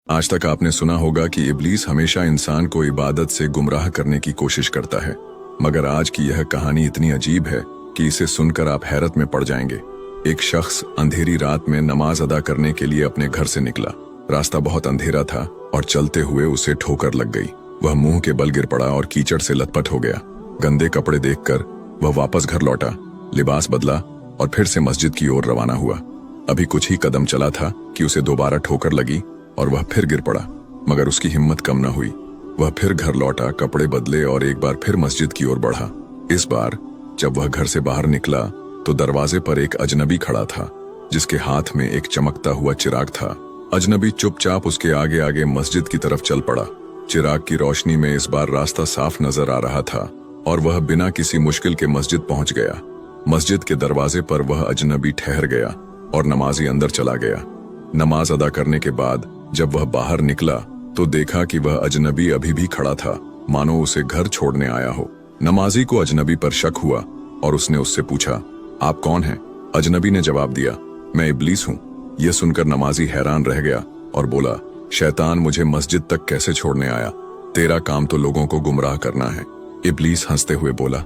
आज तक आपने सुना होगा कि इब्लीस हमेशा इंसान को इबादत से गुमराह करने की कोशिश करता है, मगर आज की यह कहानी इतनी अजीब है कि इसे सुनकर आप हैरत में पड़ जाएंगे। एक शख्स अंधेरी रात में नमाज अदा करने के लिए अपने घर से निकला। रास्ता बहुत अंधेरा था और चलते हुए उसे ठोकर लग गई। वह मुंह के बल गिर पड़ा और कीचड़ से लथपथ हो गया। गंदे कपड़े देखकर वह वापस घर लौटा, लिबास बदला और फिर से मस्जिद की ओर रवाना हुआ। अभी कुछ ही कदम चला था कि उसे दोबारा ठोकर लगी और वह फिर गिर पड़ा, मगर उसकी हिम्मत कम न हुई। वह फिर घर लौटा, कपड़े बदले और एक बार फिर मस्जिद की ओर बढ़ा। इस बार जब वह घर से बाहर निकला तो दरवाजे पर एक अजनबी खड़ा था, जिसके हाथ में एक चमकता हुआ चिराग था। अजनबी चुपचाप उसके आगे आगे मस्जिद की तरफ चल पड़ा। चिराग की रोशनी में इस बार रास्ता साफ नजर आ रहा था और वह बिना किसी मुश्किल के मस्जिद पहुंच गया। मस्जिद के दरवाजे पर वह अजनबी ठहर गया और नमाजी अंदर चला गया। नमाज अदा करने के बाद जब वह बाहर निकला तो देखा कि वह अजनबी अभी भी खड़ा था, मानो उसे घर छोड़ने आया हो। नमाजी को अजनबी पर शक हुआ और उसने उससे पूछा, आप कौन हैं? अजनबी ने जवाब दिया, मैं इब्लीस हूँ। यह सुनकर नमाजी हैरान रह गया और बोला, शैतान मुझे मस्जिद तक कैसे छोड़ने आया? तेरा काम तो लोगों को गुमराह करना है। इब्लीस हंसते हुए बोला,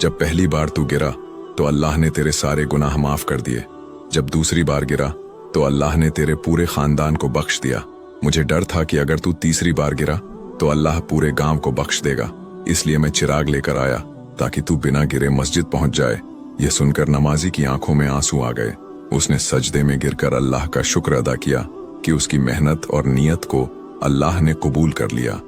जब पहली बार तू गिरा तो अल्लाह ने तेरे सारे गुनाह माफ कर दिए। जब दूसरी बार गिरा तो अल्लाह ने तेरे पूरे खानदान को बख्श दिया। मुझे डर था कि अगर तू तीसरी बार गिरा तो अल्लाह पूरे गांव को बख्श देगा, इसलिए मैं चिराग लेकर आया ताकि तू बिना गिरे मस्जिद पहुंच जाए। यह सुनकर नमाजी की आंखों में आंसू आ गए। उसने सजदे में गिरकर अल्लाह का शुक्र अदा किया कि उसकी मेहनत और नियत को अल्लाह ने कबूल कर लिया।